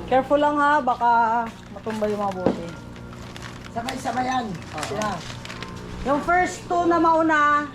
Careful lang ha, baka matumba yung mga bote. Sabay-sabayan. Sila. Yung first two na mauna,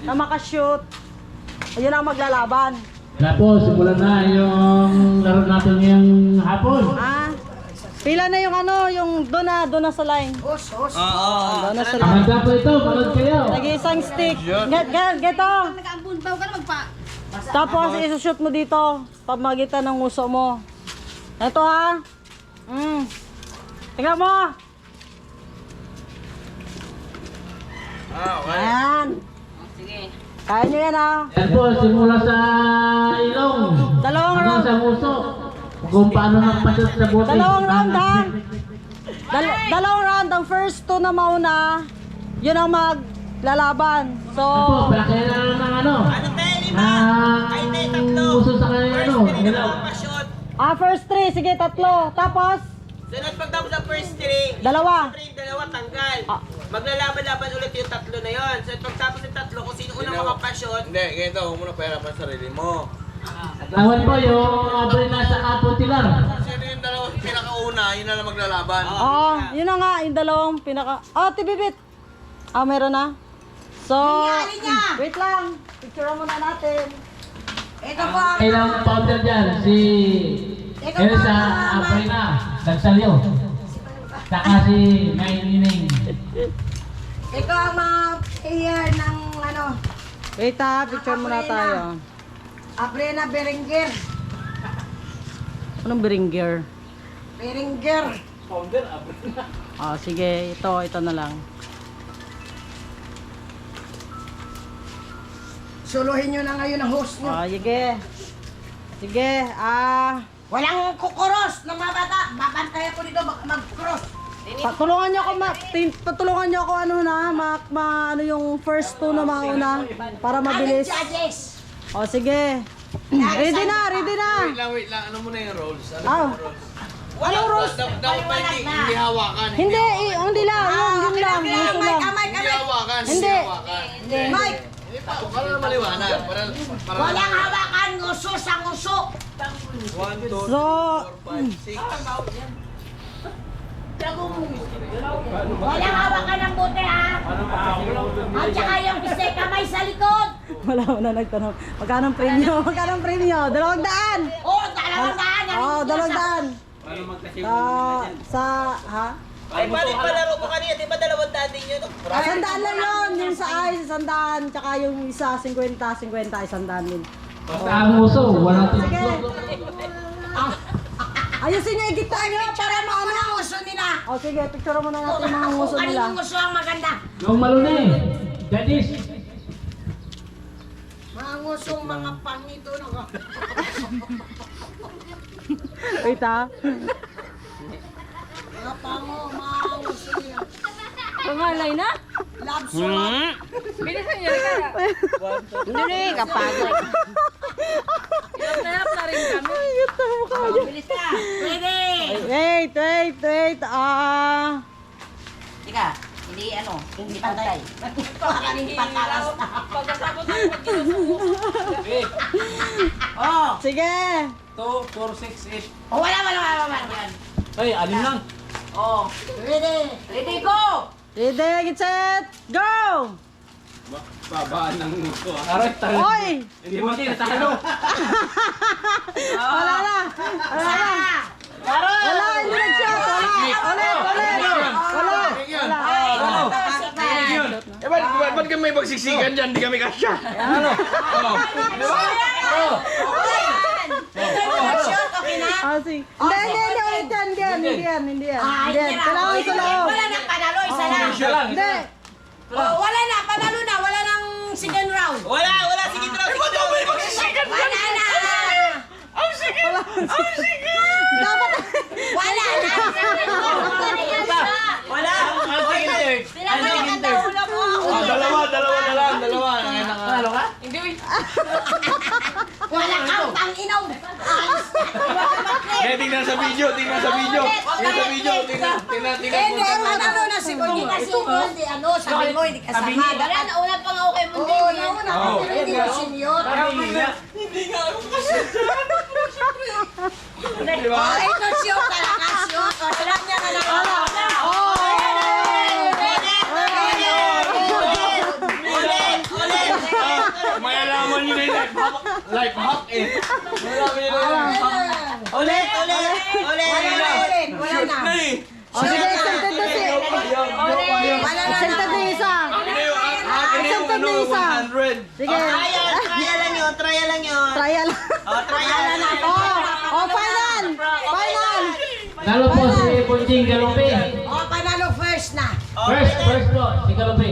na makashoot, ayun ang maglalaban. Kaya po, simulan na yung laro natin ngayong hapon. Ah, pila na yung yung doon na sa line. Hos. Doon na sa line. Handa po ito, manood kayo. Nag-iisang stick. Geto. Nag-aambunbaw ka na magpa... Tapos isushoot mo dito, pamagitan ng uso mo. Ito ha. Tingnan mo. Ayan. Sige. Kaya nyo yan ha. Yan po, simula sa ilong. Dalawang hanggang round. sa puso. Kung paano nagpatot sa bote. Dalawang round ha. Dalawang round. Ang first two na mauna, yun ang maglalaban. So, Yan po, kailangan ng puso sa kanya first three. Sige, tatlo. Tapos, Sunod pagtapos ng first three, dalawa. dalawa tanggal. Maglalaban-laban ulit yung tatlo na yon. So pagtapos ng tatlo, kung sino unang makapashot. Hindi, ganito, huwag mo na pahirapan sarili mo. Lawan po yung abre na sa Kapuntilar. Sino yung dalawang pinakauna, yun na lang maglalaban. Oo, yun na nga, yung dalawang pinaka... tibibit. Meron na. So, wait lang. Picture muna natin. Ito po ang... Ilang pounder dyan? Si Elsa Aprina, Sagsalyo. Saka si Maylining. Ito ang mga player ng Wait ha, picture muna tayo. Aprena Berenguer. Anong Beringer? Berenguer. Sige, ito na lang. Suluhin nyo na ngayon ang host nyo. Sige. Sige, Walang kukuros ng mga bata. Babantay ako dito mag-cross. patulungan niyo ako ano yung first two na mauna para mabilis. Judges. Sige. Ready na. Wait lang, ano muna yung rolls? Anong rules? Dapat pa hindi hawakan. Hindi lang. Yun lang. Gusto lang. Hindi hawakan. Hindi. Mike, Para na maliwanag. walang hawakan. Nguso sa nguso. 1, 2, So, 4, 5, 6. Walang hawakan ng bote ha. At saka yung isa kamay sa likod. wala na nagtanong. Magkano ang premyo? Magkano ang premyo? 200. Dalawang daan. Dalawang daan. Ha? Ay, balik palaro mo kanina, di ba 200 din yun? 100 lang yun. Yung sa ice, 100. Tsaka yung isa, 50, 100 din. Basta ang uso, wala Sige. tito. Ayusin niyo, igit nyo para maano. Ang nguso nila. Sige, picture mo na natin yung mga nguso Kung nila. kaninong nguso ang maganda. Yung malunay, Jadis. Mga ngusong mga pangito. Wait ha. Mga pango, mga nguso nila. Pangalay na? Love song. Bilisan niyo rin kaya. Hindi, kapagod. Hirap na rin kami. Bilis ka. Pwede. Wait. Tika, hindi pantay. Hindi patalas. Pagkatapos ng pag-ginusuko. Sige. 2, 4, 6, 8. Wala. Ay, alin lang. Ready. Ready, go. Ready, get set, go! Babaan ng gusto. Aray, tayo. Oy! Hindi mo din, natalo. Wala na! Wala, hindi nag-shot! Wala! Ba't kami may pagsiksikan dyan? Hindi kami kasya. Sige. Hindi yan. Kailangan sa loob. Wala na, panalo, isa lang. Hindi. Wala na, panalo na. Wala nang second round. Wala, sige draw. Wala na. Dapat. Wala na. Wala. Sila ba nakatahula mo? Dalawa. Talo ka? Wala kang tang-inaw. Tingnan sa video. Hindi, manalo na si Boy. Hindi kasi hindi, sabi mo, hindi kasama. Wala, nauna pa nga ako kay Mundi. Oo, nauna ka, pero hindi mo senior. Hindi nga ako kasi. Ito si hak eh. Marami na yung hak. Ulit! Wala Shoot na. na eh. O sige, extended na si. Extended na yung isa. Akin na yung, akin na yung Extended na yung isa. 100. Sige. Trial lang yun, trial lang yun. Trial. Trial lang. Oh, final. Final. Nalo po si Punching Galupi. O, panalo first na. First po, si Galupi.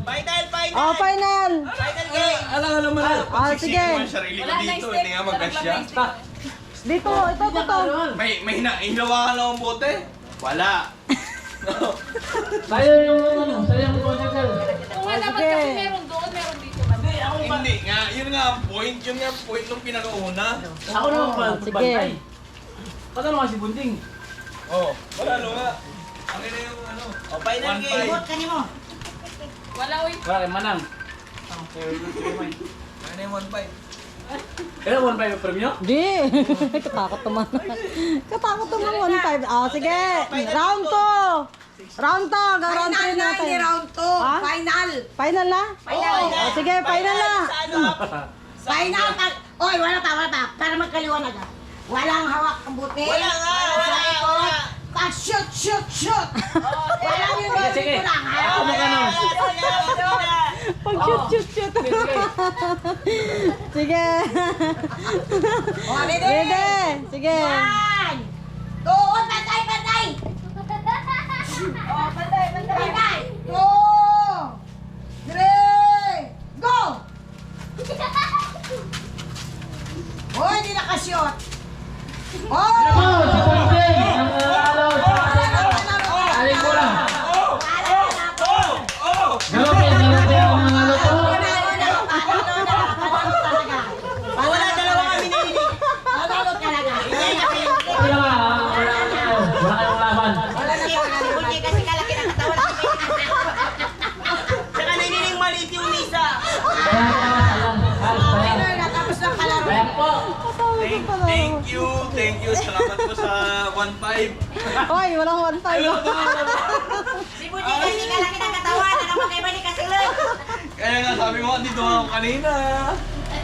Final! Oh, final. Final game! Alam nga naman na. Sige. Pagsisikin mo yung sarili ko dito, hindi nga magkasya. Dito, ito. May hinawakan lang ang bote? Wala. Tayo yung Punching. Kung nga dapat sige. kasi meron doon, meron dito. Hindi nga, yun nga ang point. Yun nga ang point nung pinakauna. Ako naman Sige. Patalo nga si Punching. Oh, panalo nga. Akin na yung ano. Final game! 1-5. Kani mo. Wala, uy. Wala kay Manang. Akin na yung 1-5. Kaya 1.5 yung premyo? Di. Katakot naman. Katakot naman 1-5. Oh, sige. Round 2. Round 2. Hanggang round 3 Final na, natin. hindi round 2. Ha? Final. Final na? Final. Oh, sige, final na. Sa ano? Final. Oy, wala pa. Para magkaliwanag ah. Walang hawak ang buti. Wala nga! Wala! Shoot. Walang yung gawin Sige. ko lang. ha? Ako magkano? Pag shoot. Sige. O, ready? Ready. Sige. 1, 2, patay. Patay. 2, 3, go! Hoy, hindi nakashot. Oh, si Punching! Ang alaw sa atin. Aling ko lang. Galupi ang nanalo po. Wala, dalawa kami nilili. Panalo talaga. Wala nga, wala kayong laban. Kasi kalaki ng katawan. Tsaka nililing maliit yung misa. Kaya Natapos ng kalaro. Kaya po. Thank you. Salamat po sa 1-5. Hoy, walang 1-5. Si Buji kasi kalaki ng katawan. Ano ba kayo balik kasi lang? Kaya nga sabi mo, dito ako kanina.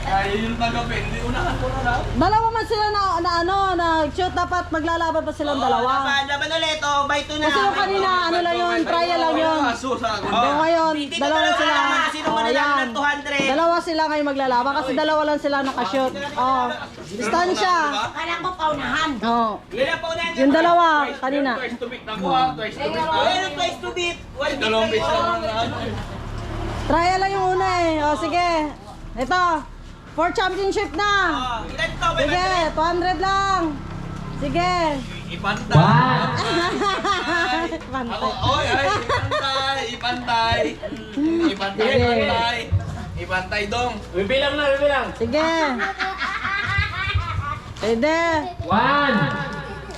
Kaya yung tagapi, hindi unahan ko na lang. Dalawa man sila na shoot, dapat maglalaban pa silang dalawa. Laban ulit, oh, by 2 na. Kasi yung kanina, ano lang yun, trial lang yun. Kaso sa akin. So ngayon, Dito dalawa talaga sila. naman, sino Oh, mananalo yan. ng 200? Dalawa sila ngayon maglalaban kasi dalawa lang sila nakashoot. Oh, distansya. Kala ko paunahan. Oh, Yan ang paunahan yung dalawa kanina. Twice to beat na ko ha. Twice to beat. Well, twice to beat. One beat Dalawang lang beats yun. lang na ano. Trial lang yung una eh. Oh, sige. Ito, for championship na. Oh, ilan to? Sige, 200 lang. Sige. Ipantay. One. Ako, oy, ipantay. Ipantay dong. Bibilang na, bibilang. Sige. Pwede. 1,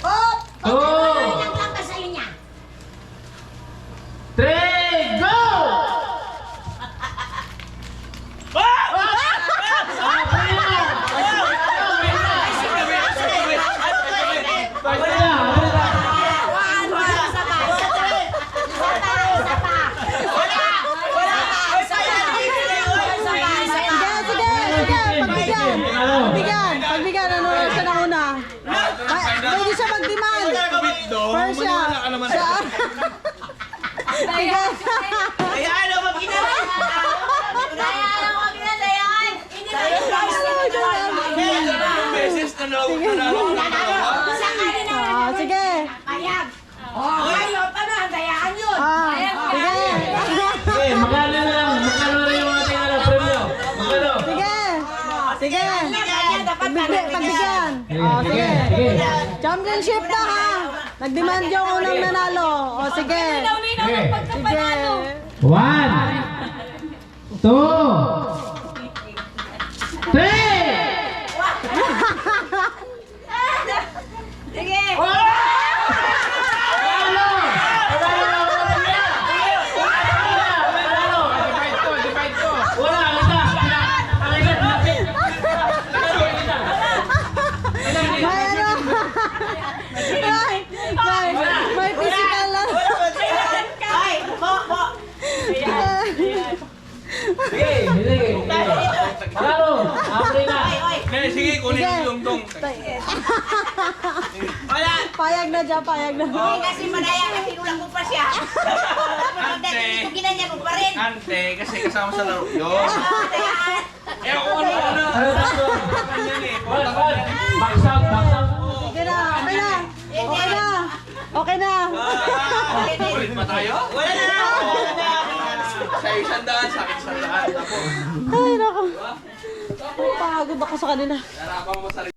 Oh! Two. Ilang lang ka sa linya? 3, go! Pagbigyan, ano siya na una. Pwede siya mag-demand. First siya. Sige. Kaya ano, mag-inawin. Beses na nanalo ko ng dalawa. Sige. Ayaw pa na, dayaan yun. Sige. Okay, magkano na lang yung ating premyo? Magkano? Sige. Sige. Dapat Pagbigyan. Oh, sige. Championship na ha. Nag-demand yung unang nanalo. O sige. Okay. Sige. 1, 2, 3! Sige. May physical lang. Ay, po. Sige, sige, kunin Sige. yung dungdong. Wala. Payag na dyan, payag na. Hindi kasi madaya kasi ulang ko pa siya. Tapos pagdating dito, ginanya ko pa rin. Ante, kasi kasama sa laro yun. Kaya, Eh, ako ano. Ano tatlo? Ganyan eh. Bal, bal. Bagsak, bagsak. Sige na, okay na. Okay na. Okay na. Ulit pa tayo? Wala na. Sa isang daan, sa akin isang daan. Tapos, Ay, naku. Pagod ako sa kanila. narapan mo sa